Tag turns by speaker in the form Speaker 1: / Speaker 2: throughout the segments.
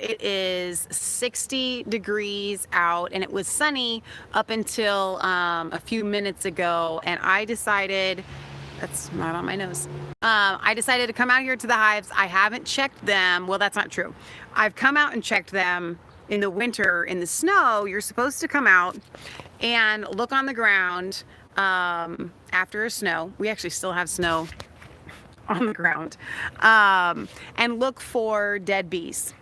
Speaker 1: it is 60 degrees out, and it was sunny up until a few minutes ago, and I decided, that's not on my nose. I decided to come out here to the hives. I haven't checked them. Well, that's not true. I've come out and checked them in the winter. In the snow, you're supposed to come out and look on the ground after a snow. We actually still have snow on the ground, and look for dead bees.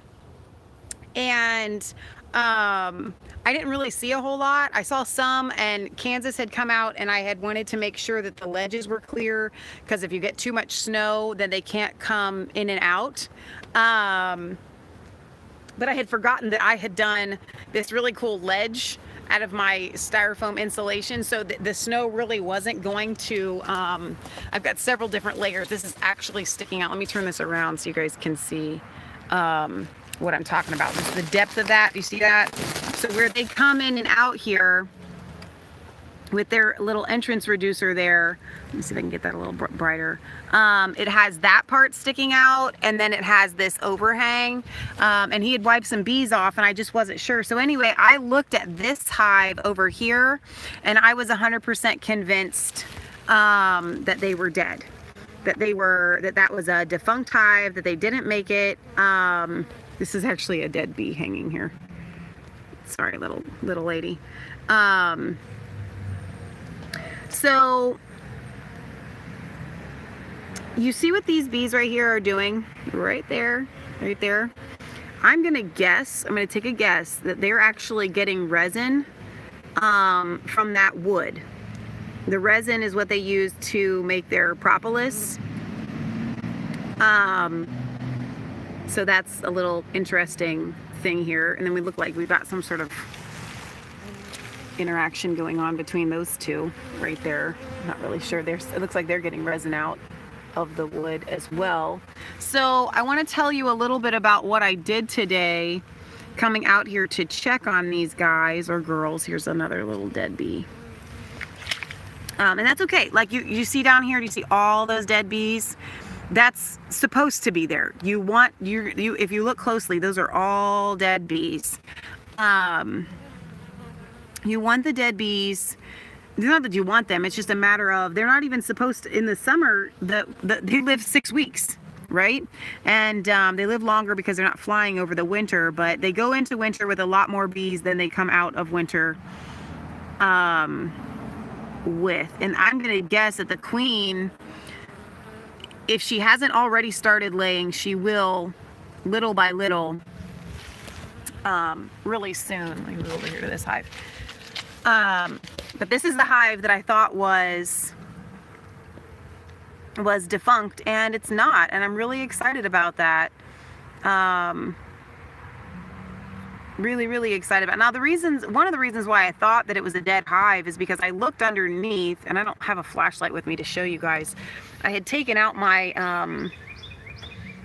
Speaker 1: And I didn't really see a whole lot. I saw some, and Kansas had come out, and I had wanted to make sure that the ledges were clear, because if you get too much snow, then they can't come in and out. But I had forgotten that I had done this really cool ledge out of my styrofoam insulation, so the snow really wasn't going to, I've got several different layers. This is actually sticking out. Let me turn this around so you guys can see what I'm talking about. This is the depth of that. Do you see that? So where they come in and out here with their little entrance reducer there, let me see if I can get that a little brighter. It has that part sticking out, and then it has this overhang, and he had wiped some bees off, and I just wasn't sure. So anyway, I looked at this hive over here, and I was 100% convinced that they were dead, that was a defunct hive, that they didn't make it. This is actually a dead bee hanging here. Sorry, little lady. So you see what these bees right here are doing? Right there. I'm gonna take a guess that they're actually getting resin from that wood. The resin is what they use to make their propolis. So that's a little interesting thing here. And then we look like we've got some sort of interaction going on between those two right there. I'm not really sure. It looks like they're getting resin out of the wood as well. So I want to tell you a little bit about what I did today coming out here to check on these guys or girls. Here's another little dead bee. And that's okay. Like you see down here, do you see all those dead bees? That's supposed to be there. If you look closely, those are all dead bees. You want the dead bees. It's not that you want them, it's just a matter of, they're not even supposed to, in the summer, they live 6 weeks, right? And they live longer because they're not flying over the winter, but they go into winter with a lot more bees than they come out of winter with. And I'm gonna guess that the queen, if she hasn't already started laying, she will, little by little, really soon. Let me move over here to this hive. But this is the hive that I thought was defunct, and it's not, and I'm really excited about that. Really excited about it. Now one of the reasons why I thought that it was a dead hive is because I looked underneath, and I don't have a flashlight with me to show you guys. I had taken out my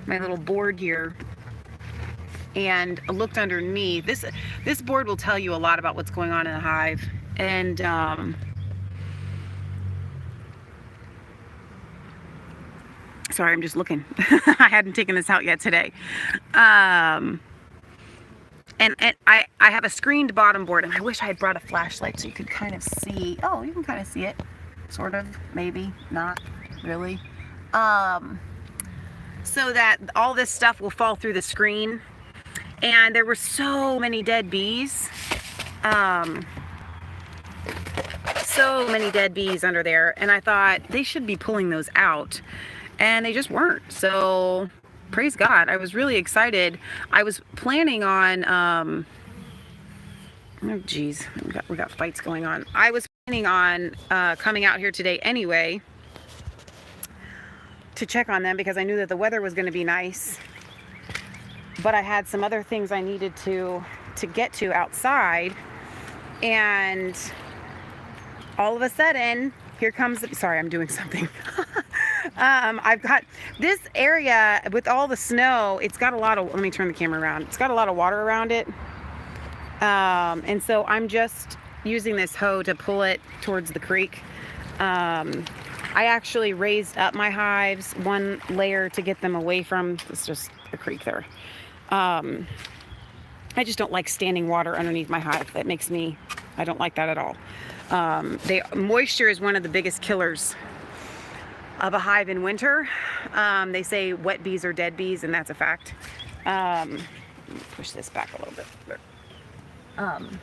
Speaker 1: my little board here and looked underneath. This board will tell you a lot about what's going on in the hive. And sorry, I'm just looking. I hadn't taken this out yet today. And I have a screened bottom board, and I wish I had brought a flashlight so you could kind of see. Oh, you can kind of see it, sort of, maybe, not really. So that all this stuff will fall through the screen. And there were so many dead bees. So many dead bees under there, and I thought they should be pulling those out, and they just weren't. So praise God, I was really excited. I was planning on oh geez, we got fights going on. I was planning on coming out here today anyway to check on them, because I knew that the weather was going to be nice, but I had some other things I needed to get to outside. And all of a sudden, here comes, sorry, I'm doing something. I've got this area with all the snow. It's got a lot of, let me turn the camera around. It's got a lot of water around it. And so I'm just using this hoe to pull it towards the creek. I actually raised up my hives one layer to get them away from, it's just the creek there. I just don't like standing water underneath my hive. That makes me, I don't like that at all. Moisture is one of the biggest killers of a hive in winter. They say wet bees are dead bees, and that's a fact. Let me push this back a little bit. Come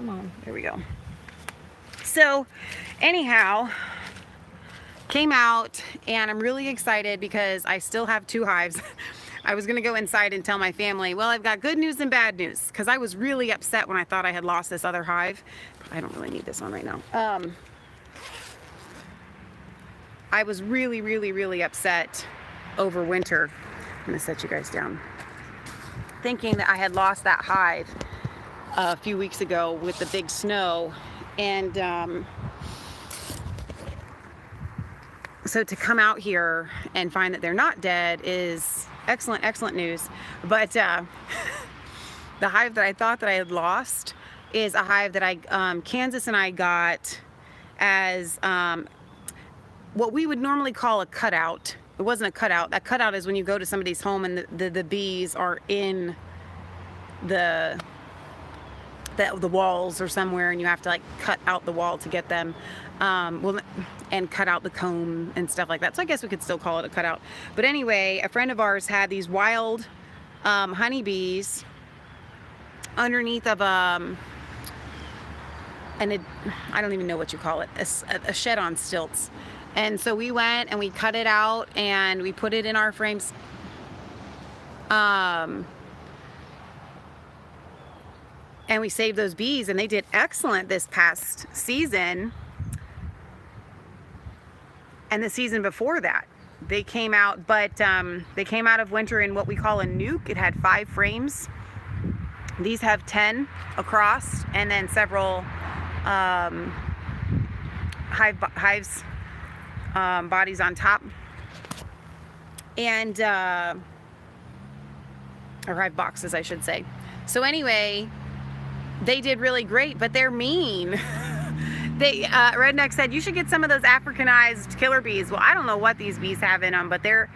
Speaker 1: on, there we go. So anyhow, came out, and I'm really excited because I still have 2 hives. I was gonna go inside and tell my family, well, I've got good news and bad news, because I was really upset when I thought I had lost this other hive. I don't really need this one right now. I was really, really, really upset over winter. I'm gonna set you guys down. Thinking that I had lost that hive a few weeks ago with the big snow. And so to come out here and find that they're not dead is excellent, excellent news. But the hive that I thought that I had lost is a hive that Kansas and I got as what we would normally call a cutout. It wasn't a cutout. That cutout is when you go to somebody's home and the bees are in the walls or somewhere, and you have to like cut out the wall to get them. And cut out the comb and stuff like that. So I guess we could still call it a cutout. But anyway, a friend of ours had these wild honeybees underneath of I don't even know what you call it, a shed on stilts. And so we went and we cut it out and we put it in our frames. And we saved those bees, and they did excellent this past season. And the season before that, they came out, but they came out of winter in what we call a nuke. It had 5 frames. These have 10 across, and then several hives bodies on top, and or hive boxes, I should say. So anyway, they did really great, but they're mean. Redneck said, you should get some of those Africanized killer bees. Well, I don't know what these bees have in them, but they're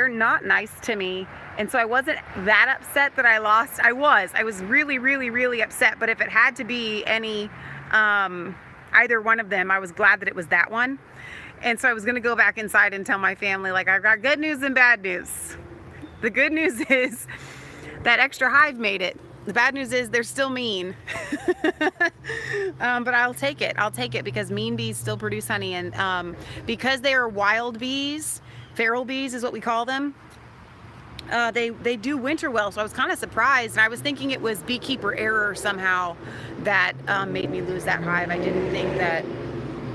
Speaker 1: not nice to me. And so I wasn't that upset that I lost. I was really, really, really upset. But if it had to be any, either one of them, I was glad that it was that one. And so I was going to go back inside and tell my family, like, I've got good news and bad news. The good news is that extra hive made it. The bad news is they're still mean. But I'll take it. I'll take it because mean bees still produce honey. And because they are wild bees, feral bees is what we call them, they do winter well. So I was kind of surprised. And I was thinking it was beekeeper error somehow that made me lose that hive. I didn't think that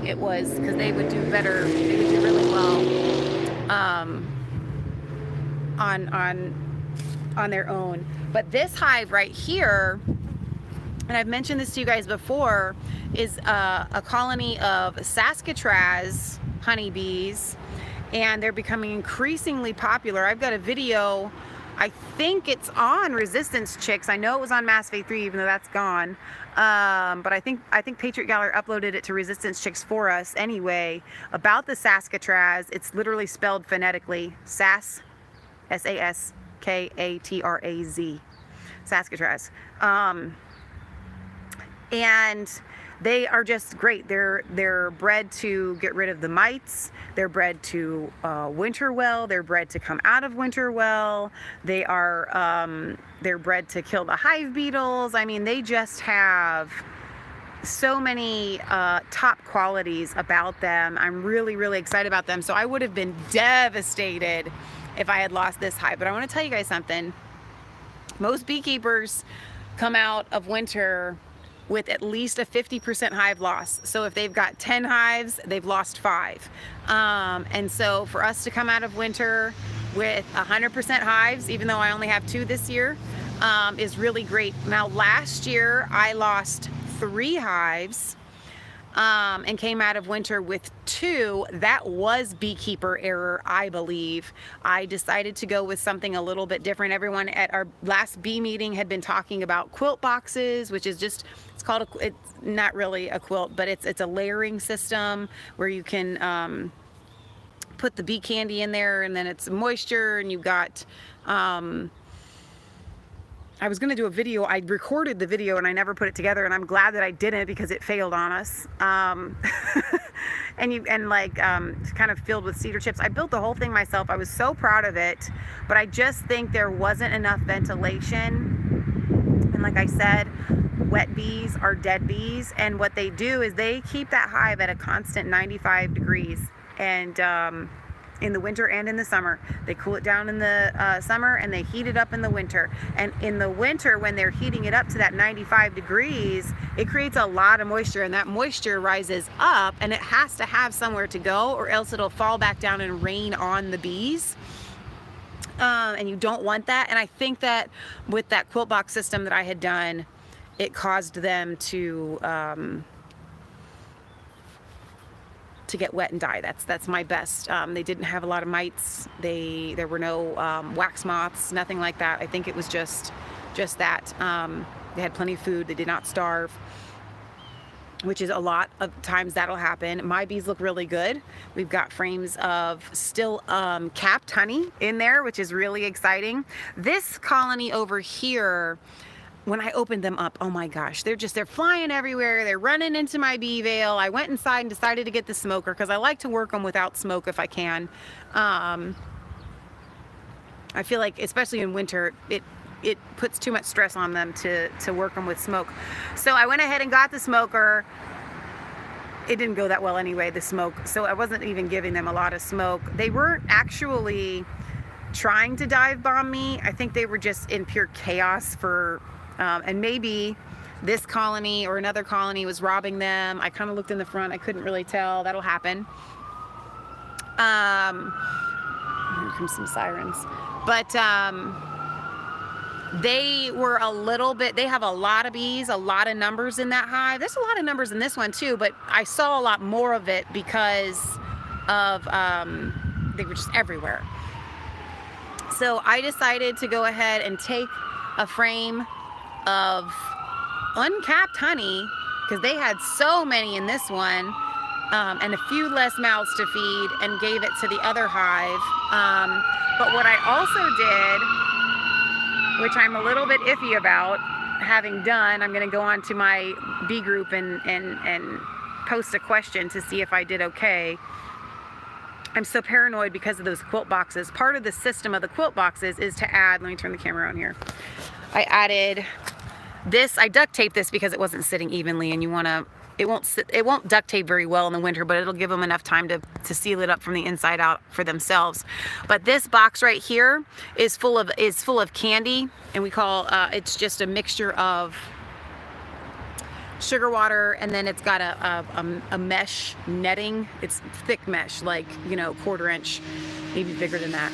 Speaker 1: it was because they would do better. They would do really well on their own. But this hive right here, and I've mentioned this to you guys before, is a colony of Saskatraz honeybees, and they're becoming increasingly popular. I've got a video, I think it's on Resistance Chicks. I know it was on Mass Faith 3, even though that's gone. But I think Patriot Gallery uploaded it to Resistance Chicks for us anyway, about the Saskatraz. It's literally spelled phonetically, S-A-S-K-A-T-R-A-Z, Saskatraz. And they are just great. They're bred to get rid of the mites. They're bred to winter well. They're bred to come out of winter well. They are they're bred to kill the hive beetles. I mean, they just have so many top qualities about them. I'm really, really excited about them. So I would have been devastated if I had lost this hive. But I want to tell you guys something. Most beekeepers come out of winter with at least a 50% hive loss. So if they've got 10 hives, they've lost 5. And so for us to come out of winter with 100% hives, even though I only have 2 this year, is really great. Now last year I lost 3 hives and came out of winter with 2. That was beekeeper error, I believe. I decided to go with something a little bit different. Everyone at our last bee meeting had been talking about quilt boxes, which is just, it's called it's not really a quilt, but it's a layering system where you can put the bee candy in there, and then it's moisture, and you've got I was going to do a video. I recorded the video and I never put it together, and I'm glad that I didn't because it failed on us. It's kind of filled with cedar chips. I built the whole thing myself. I was so proud of it, but I just think there wasn't enough ventilation. And like I said, wet bees are dead bees, and what they do is they keep that hive at a constant 95 degrees, and in the winter and in the summer. They cool it down in the summer and they heat it up in the winter. And in the winter, when they're heating it up to that 95 degrees, it creates a lot of moisture, and that moisture rises up and it has to have somewhere to go, or else it'll fall back down and rain on the bees. And you don't want that. And I think that with that quilt box system that I had done, it caused them to get wet and die. That's my best. They didn't have a lot of mites. There were no wax moths, nothing like that. I think it was just that. They had plenty of food. They did not starve, which is a lot of times that'll happen. My bees look really good. We've got frames of still capped honey in there, which is really exciting. This colony over here, when I opened them up, oh my gosh, they're flying everywhere. They're running into my bee veil. I went inside and decided to get the smoker because I like to work them without smoke if I can. I feel like, especially in winter, it puts too much stress on them to work them with smoke. So I went ahead and got the smoker. It didn't go that well anyway, the smoke. So I wasn't even giving them a lot of smoke. They weren't actually trying to dive bomb me. I think they were just in pure chaos and maybe this colony or another colony was robbing them. I kind of looked in the front. I couldn't really tell. That'll happen. Here comes some sirens. But they were a little bit, they have a lot of bees, a lot of numbers in that hive. There's a lot of numbers in this one too, but I saw a lot more of it because of, they were just everywhere. So I decided to go ahead and take a frame of uncapped honey, because they had so many in this one, and a few less mouths to feed, and gave it to the other hive. But what I also did, which I'm a little bit iffy about having done, I'm going to go on to my bee group and post a question to see if I did okay. I'm so paranoid because of those quilt boxes. Part of the system of the quilt boxes is to add, let me turn the camera on here. I added this, I duct taped this because it wasn't sitting evenly, and it won't duct tape very well in the winter, but it'll give them enough time to seal it up from the inside out for themselves. But this box right here is full of candy, and we call it's just a mixture of sugar water, and then it's got a mesh netting. It's thick mesh, like, you know, 1/4 inch, maybe bigger than that.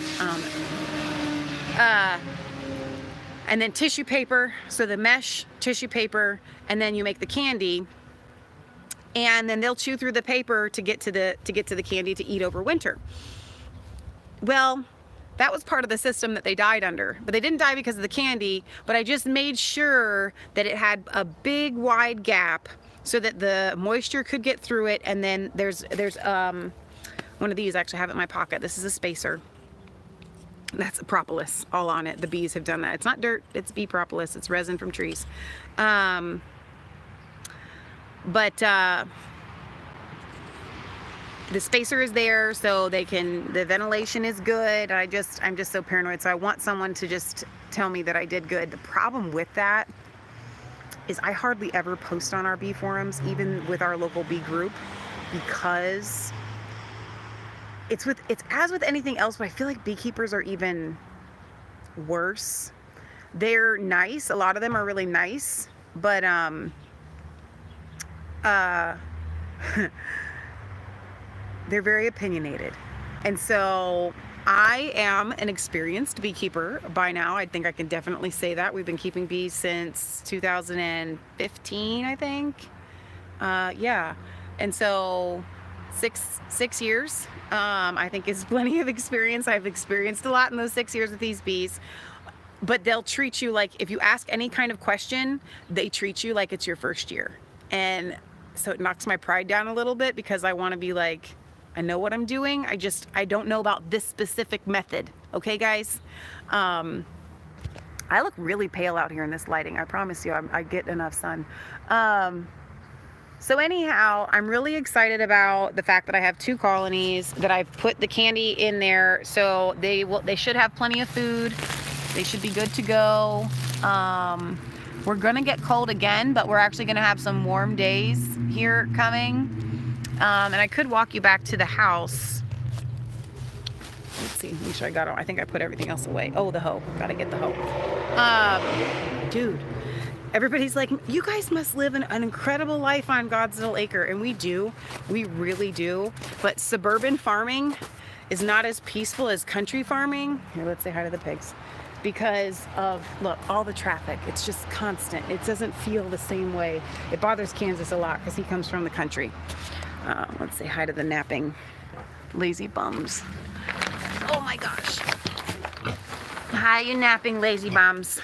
Speaker 1: And then tissue paper, so the mesh, tissue paper, and then you make the candy, and then they'll chew through the paper to get to the candy to eat over winter. Well, that was part of the system that they died under, but they didn't die because of the candy. But I just made sure that it had a big wide gap so that the moisture could get through it. And then there's one of these I actually have in my pocket. This is a spacer. That's propolis all on it. The bees have done that. It's not dirt, it's bee propolis. It's resin from trees. The spacer is there so the ventilation is good. I'm just so paranoid. So I want someone to just tell me that I did good. The problem with that is I hardly ever post on our bee forums, even with our local bee group, because it's as with anything else, but I feel like beekeepers are even worse. They're nice. A lot of them are really nice, but they're very opinionated. And so I am an experienced beekeeper by now. I think I can definitely say that. We've been keeping bees since 2015, I think. Yeah. And so six years, I think is plenty of experience. I've experienced a lot in those 6 years with these bees. But they'll treat you like, if you ask any kind of question, they treat you like it's your first year. And so it knocks my pride down a little bit, because I want to be like, I know what I'm doing. I don't know about this specific method. Okay, guys? I look really pale out here in this lighting. I promise you, I get enough sun. So anyhow, I'm really excited about the fact that I have 2 colonies, that I've put the candy in there, so they should have plenty of food. They should be good to go. We're gonna get cold again, but we're actually gonna have some warm days here coming. And I could walk you back to the house. Let's see, make sure I think I put everything else away. Oh, the hoe, gotta get the hoe. Dude. Everybody's like, you guys must live an incredible life on God's little acre. And we do. We really do. But suburban farming is not as peaceful as country farming. Here, let's say hi to the pigs. Because of, look, all the traffic. It's just constant. It doesn't feel the same way. It bothers Kansas a lot because he comes from the country. Let's say hi to the napping lazy bums. Oh my gosh. Hi, you napping lazy bums.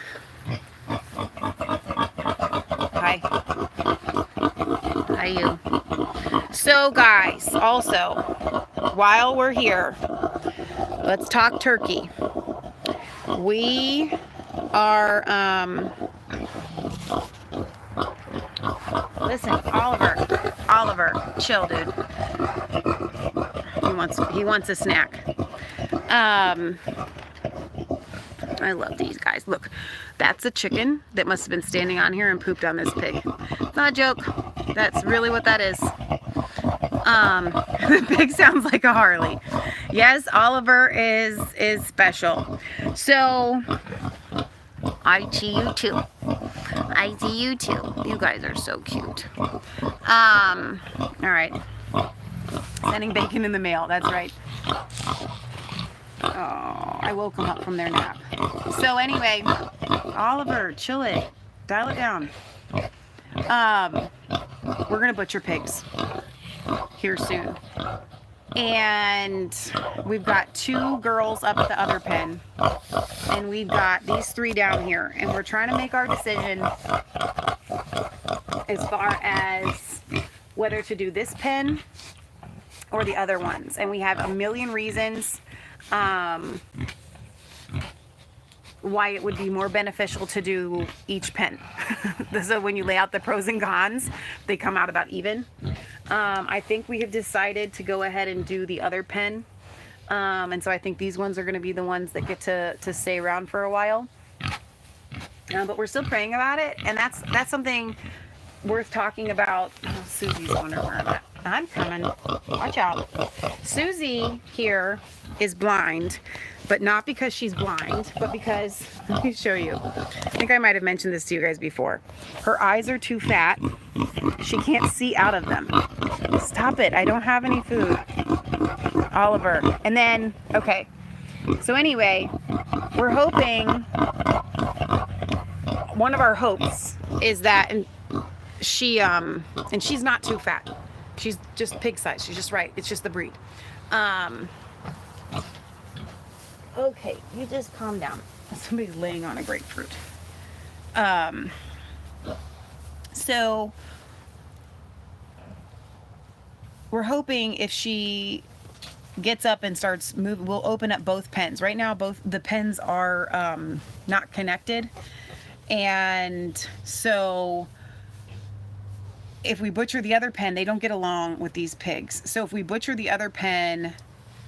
Speaker 1: Hi. Hi, you. So, guys, also, while we're here, let's talk turkey. We are, listen, Oliver, chill, dude. He wants a snack. I love these guys. Look, that's a chicken that must have been standing on here and pooped on this pig. It's not a joke. That's really what that is. The pig sounds like a Harley. Yes, Oliver is special. So, I see you too. I see you too. You guys are so cute. All right. Sending bacon in the mail. That's right. Oh, I woke them up from their nap. So anyway, Oliver, chill it. Dial it down. We're going to butcher pigs here soon. And we've got 2 girls up at the other pen. And we've got these 3 down here. And we're trying to make our decision as far as whether to do this pen or the other ones. And we have a million reasons why it would be more beneficial to do each pen. So when you lay out the pros and cons, they come out about even. I think we have decided to go ahead and do the other pen. And so I think these ones are going to be the ones that get to stay around for a while. But we're still praying about it. And that's something worth talking about. Oh, Susie's wondering where I'm at. I'm coming. Watch out. Susie here is blind, but not because she's blind, but because, let me show you. I think I might have mentioned this to you guys before. Her eyes are too fat. She can't see out of them. Stop it. I don't have any food. Oliver. And then, okay. So anyway, we're hoping, one of our hopes is that, and she's not too fat. She's just pig size. She's just right. It's just the breed. Okay, you just calm down. Somebody's laying on a grapefruit. So we're hoping if she gets up and starts moving, we'll open up both pens. Right now, both the pens are not connected. And so if we butcher the other pen, they don't get along with these pigs. So if we butcher the other pen,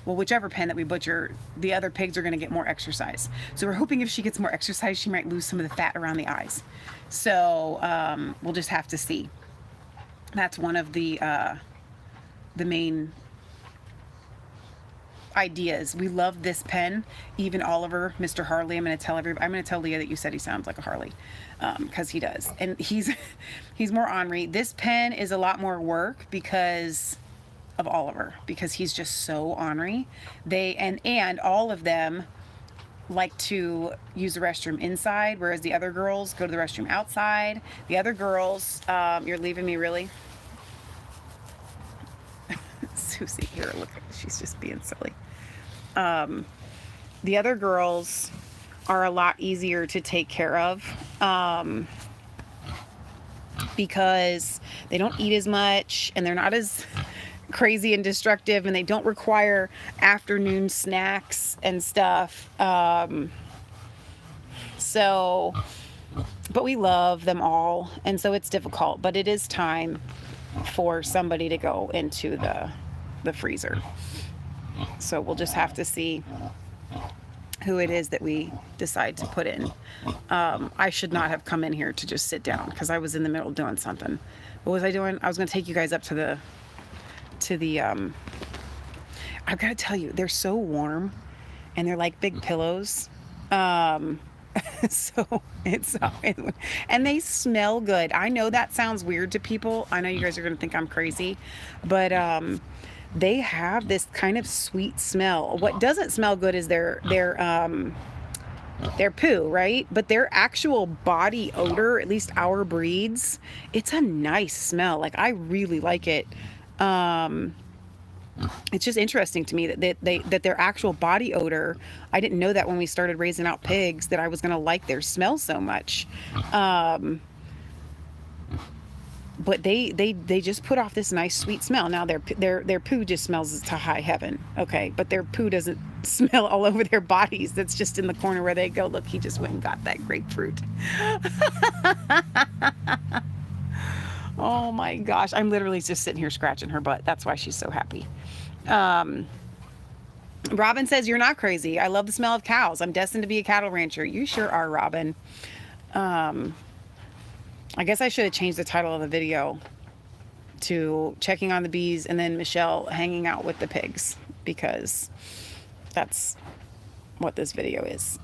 Speaker 1: well, whichever pen that we butcher, the other pigs are going to get more exercise. So we're hoping if she gets more exercise, she might lose some of the fat around the eyes. So we'll just have to see. That's one of the main ideas. We love this pen. Even Oliver, Mr. Harley, I'm going to tell Leah that you said he sounds like a Harley, because he does. And he's more ornery. This pen is a lot more work because of Oliver, because he's just so ornery. And all of them like to use the restroom inside, whereas the other girls go to the restroom outside. The other girls, you're leaving me, really? Susie here, look, she's just being silly. The other girls are a lot easier to take care of because they don't eat as much and they're not as crazy and destructive, and they don't require afternoon snacks and stuff. So, but we love them all, and so it's difficult, but it is time for somebody to go into the freezer. So we'll just have to see who it is that we decide to put in. I should not have come in here to just sit down because I was in the middle of doing something. What was I doing? I was going to take you guys up to the I've got to tell you, they're so warm and they're like big pillows. So it's and they smell good. I know that sounds weird to people. I know you guys are going to think I'm crazy, but they have this kind of sweet smell. What doesn't smell good is their poo, right? But their actual body odor, at least our breeds, it's a nice smell. Like, I really like it. It's just interesting to me that their actual body odor, I didn't know that when we started raising out pigs, that I was going to like their smell so much. But they just put off this nice sweet smell. Now their poo just smells to high heaven. Okay, but their poo doesn't smell all over their bodies. That's just in the corner where they go, look, he just went and got that grapefruit. Oh my gosh, I'm literally just sitting here scratching her butt. That's why she's so happy. Robin says, you're not crazy. I love the smell of cows. I'm destined to be a cattle rancher. You sure are, Robin. I guess I should have changed the title of the video to checking on the bees and then Michelle hanging out with the pigs, because that's what this video is.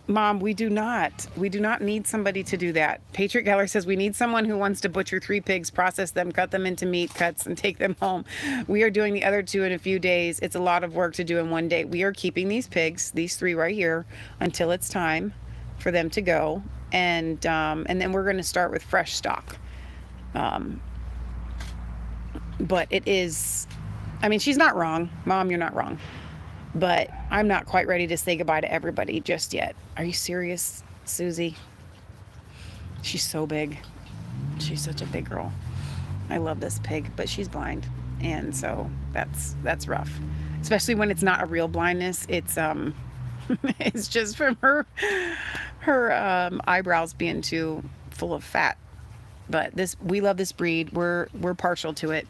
Speaker 1: Mom, we do not need somebody to do that. Patriot Geller says, we need someone who wants to butcher 3 pigs, process them, cut them into meat cuts, and take them home. We are doing the other 2 in a few days. It's a lot of work to do in one day. We are keeping these pigs, these 3 right here, until it's time for them to go. And then we're going to start with fresh stock. But it is, I mean, she's not wrong. Mom, you're not wrong. But I'm not quite ready to say goodbye to everybody just yet. Are you serious, Susie? She's so big. She's such a big girl. I love this pig, but she's blind. And so that's rough. Especially when it's not a real blindness. It's it's just from her eyebrows being too full of fat. But we love this breed. We're partial to it.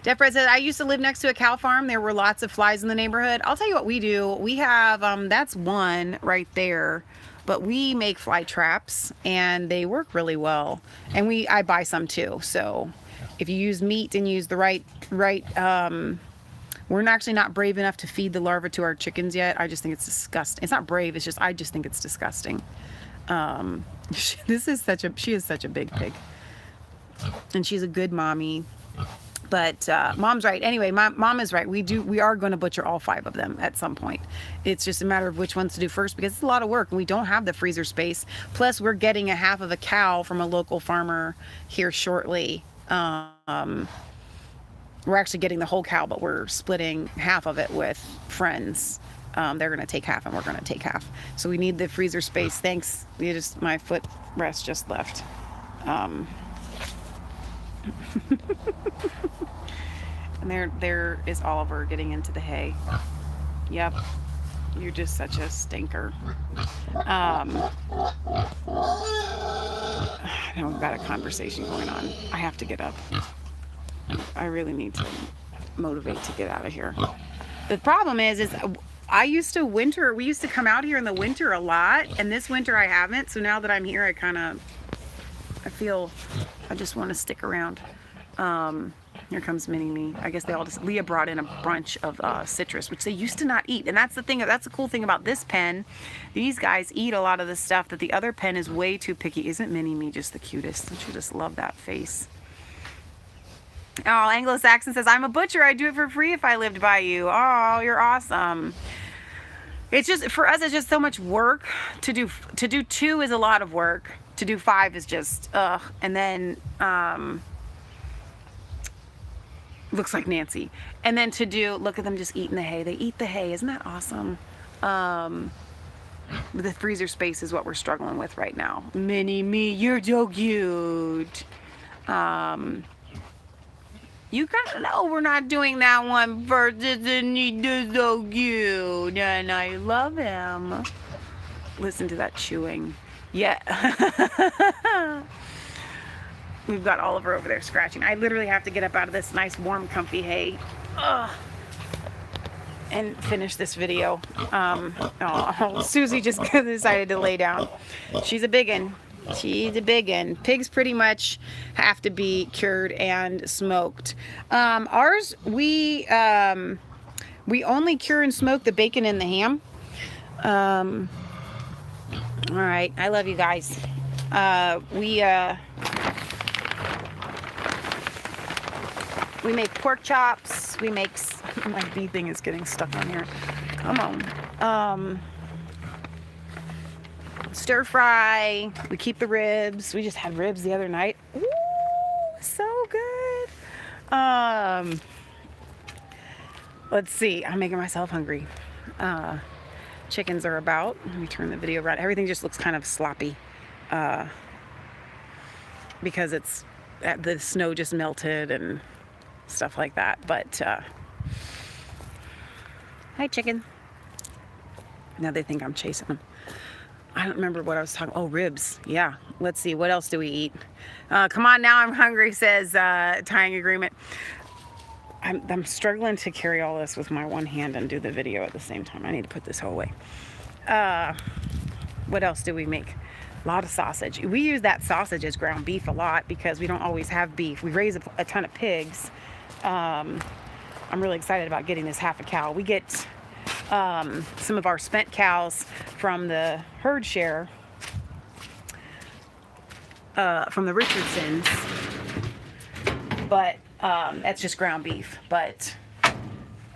Speaker 1: Jeff Fred says, I used to live next to a cow farm. There were lots of flies in the neighborhood. I'll tell you what we do. We have, that's one right there, but we make fly traps and they work really well. And I buy some too. So if you use meat and use the right, we're actually not brave enough to feed the larva to our chickens yet. I just think it's disgusting. It's not brave. It's just, I just think it's disgusting. She is such a big pig and she's a good mommy. But Mom's right. Anyway, Mom is right. We are going to butcher all 5 of them at some point. It's just a matter of which ones to do first, because it's a lot of work and we don't have the freezer space. Plus, we're getting a half of a cow from a local farmer here shortly. We're actually getting the whole cow, but we're splitting half of it with friends. They're going to take half and we're going to take half. So we need the freezer space. Thanks. My foot rest just left. And there is Oliver getting into the hay. Yep. You're just such a stinker. Now we've got a conversation going on. I have to get up. I really need to motivate to get out of here. The problem is we used to come out here in the winter a lot, and this winter I haven't. So now that I'm here, I feel I just want to stick around. Here comes Mini-Me. I guess Leah brought in a bunch of citrus, which they used to not eat. And that's the cool thing about this pen. These guys eat a lot of the stuff that the other pen is way too picky. Isn't Mini-Me just the cutest? Don't you just love that face? Oh, Anglo-Saxon says, I'm a butcher. I'd do it for free if I lived by you. Oh, you're awesome. It's just, for us, it's just so much work. To do 2 is a lot of work. To do 5 is just, ugh. And then, looks like Nancy. And then look at them just eating the hay. They eat the hay. Isn't that awesome? The freezer space is what we're struggling with right now. Mini-Me, you're so cute. You gotta know we're not doing that one first. Isn't he just so cute? And I love him. Listen to that chewing. Yeah. We've got Oliver over there scratching. I literally have to get up out of this nice, warm, comfy hay. Ugh. And finish this video. Susie just decided to lay down. She's a biggin. She's a biggin. Pigs pretty much have to be cured and smoked. Ours, we only cure and smoke the bacon and the ham. All right, I love you guys. We make pork chops. We make, my bee thing is getting stuck on here. Come on. Stir fry. We keep the ribs. We just had ribs the other night. Ooh, so good. Let's see. I'm making myself hungry. Chickens are about. Let me turn the video around. Everything just looks kind of sloppy because it's the snow just melted and stuff like that. But hi, chicken. Now they think I'm chasing them. I don't remember what I was talking. Oh, ribs. Yeah. Let's see. What else do we eat? Come on, now I'm hungry, says Tying Agreement. I'm struggling to carry all this with my one hand and do the video at the same time. I need to put this whole away. What else do we make? A lot of sausage. We use that sausage as ground beef a lot because we don't always have beef. We raise a ton of pigs. I'm really excited about getting this half a cow. We get some of our spent cows from the herd share from the Richardsons, but that's just ground beef. But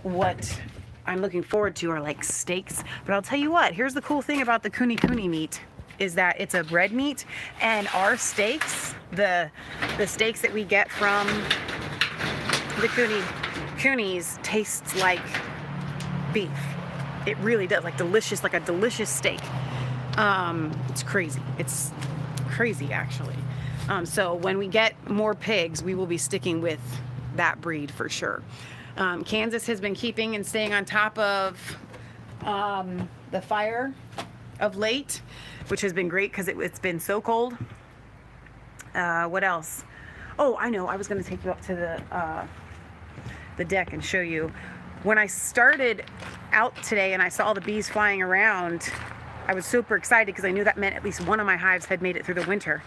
Speaker 1: what I'm looking forward to are like steaks. But I'll tell you what, here's the cool thing about the kuni meat is that it's a red meat, and our steaks, the steaks that we get from the Coonies tastes like beef. It really does, like delicious, like a delicious steak. It's crazy. It's crazy, actually. So when we get more pigs, we will be sticking with that breed for sure. Kansas has been keeping and staying on top of the fire of late, which has been great because it's been so cold. What else? Oh, I know. I was going to take you up to the deck and show you. When I started out today and I saw the bees flying around, I was super excited because I knew that meant at least one of my hives had made it through the winter.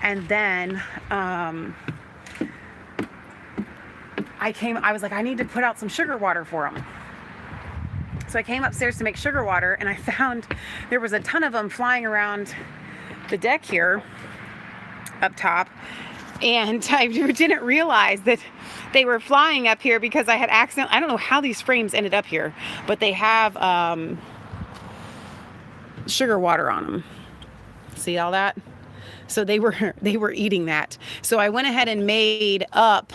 Speaker 1: And then I was like, I need to put out some sugar water for them. So I came upstairs to make sugar water, and I found there was a ton of them flying around the deck here up top. And I didn't realize that they were flying up here because I had I don't know how these frames ended up here, but they have sugar water on them. See all that? So they were eating that. So I went ahead and made up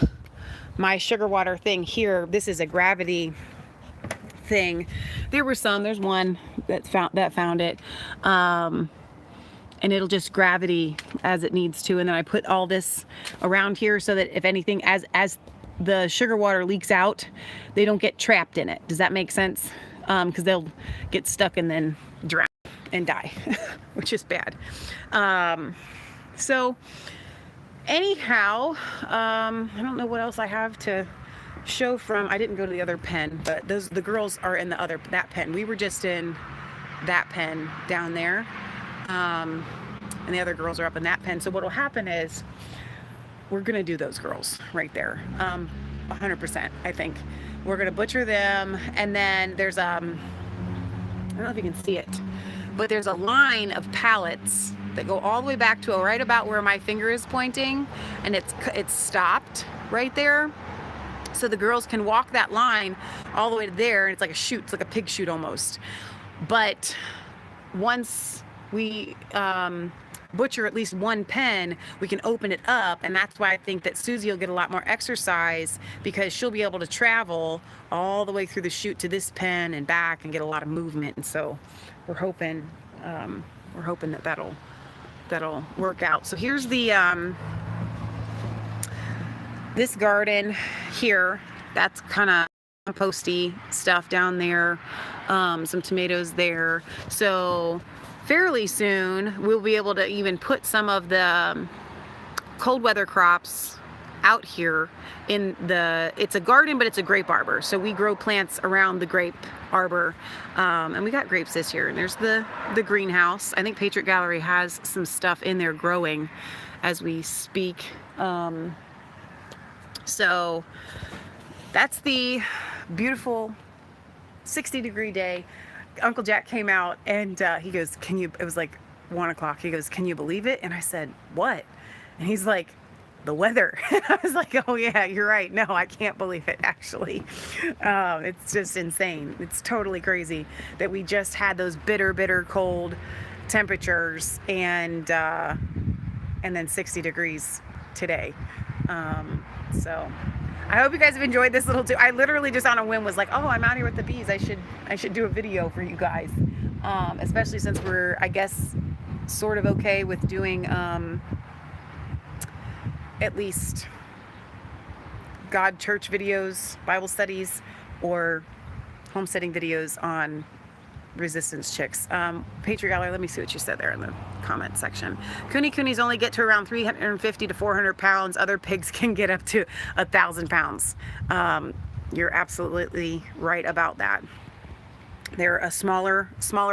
Speaker 1: my sugar water thing here. This is a gravity thing. There's one that found it. And it'll just gravity as it needs to. And then I put all this around here so that if anything, as the sugar water leaks out, they don't get trapped in it. Does that make sense? Because they'll get stuck and then drown and die, which is bad. So anyhow, I don't know what else I have to show from. I didn't go to the other pen, but the girls are in that pen. We were just in that pen down there. And the other girls are up in that pen. So what will happen is we're going to do those girls right there. 100%, I think. We're going to butcher them. And then there's, I don't know if you can see it, but there's a line of pallets that go all the way back to right about where my finger is pointing. And it's stopped right there. So the girls can walk that line all the way to there. And it's like a chute. It's like a pig chute almost. But once we butcher at least one pen, we can open it up, and that's why I think that Susie will get a lot more exercise because she'll be able to travel all the way through the chute to this pen and back and get a lot of movement. And so we're hoping that that'll work out. So here's the this garden here, that's kind of composty stuff down there, some tomatoes there. So fairly soon we'll be able to even put some of the cold weather crops out here in the, it's a garden, but it's a grape arbor. So we grow plants around the grape arbor, and we got grapes this year. And there's the greenhouse. I think Patriot Gallery has some stuff in there growing as we speak. So that's the beautiful 60-degree day. Uncle Jack came out and he goes, can you, it was like 1 o'clock. He goes, can you believe it? And I said, what? And he's like, the weather. I was like, oh yeah, you're right. No, I can't believe it, actually. It's just insane. It's totally crazy that we just had those bitter, bitter cold temperatures and then 60 degrees today. So I hope you guys have enjoyed this little I literally just on a whim was like, oh, I'm out here with the bees. I should do a video for you guys, especially since we're, I guess, sort of okay with doing at least God church videos, Bible studies, or homesteading videos on resistance chicks. Patriot Gallery, let me see what you said there in the comment section. Coonies only get to around 350 to 400 pounds. Other pigs can get up to 1,000 pounds. You're absolutely right about that. They're a smaller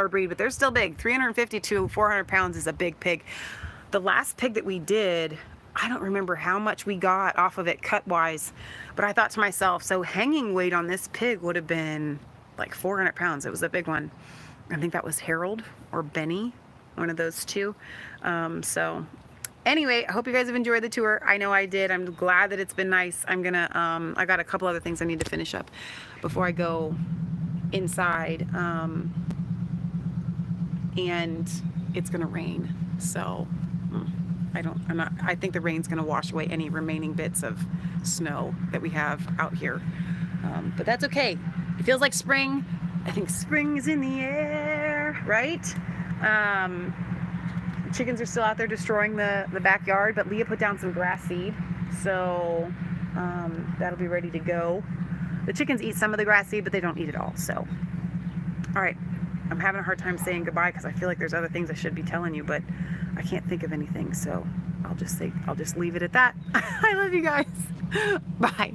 Speaker 1: breed, but they're still big. 350 to 400 pounds is a big pig. The last pig that we did, I don't remember how much we got off of it cut-wise, but I thought to myself, so hanging weight on this pig would have been like 400 pounds. It was a big one. I think that was Harold or Benny, one of those two. So anyway, I hope you guys have enjoyed the tour. I know I did. I'm glad that it's been nice. I'm gonna, I got a couple other things I need to finish up before I go inside. And it's gonna rain. So I think the rain's gonna wash away any remaining bits of snow that we have out here. But that's okay. It feels like spring. I think spring is in the air, right? Chickens are still out there destroying the backyard, but Leah put down some grass seed, so that'll be ready to go. The chickens eat some of the grass seed, but they don't eat it all. So, all right, I'm having a hard time saying goodbye because I feel like there's other things I should be telling you, but I can't think of anything. So I'll just leave it at that. I love you guys. Bye.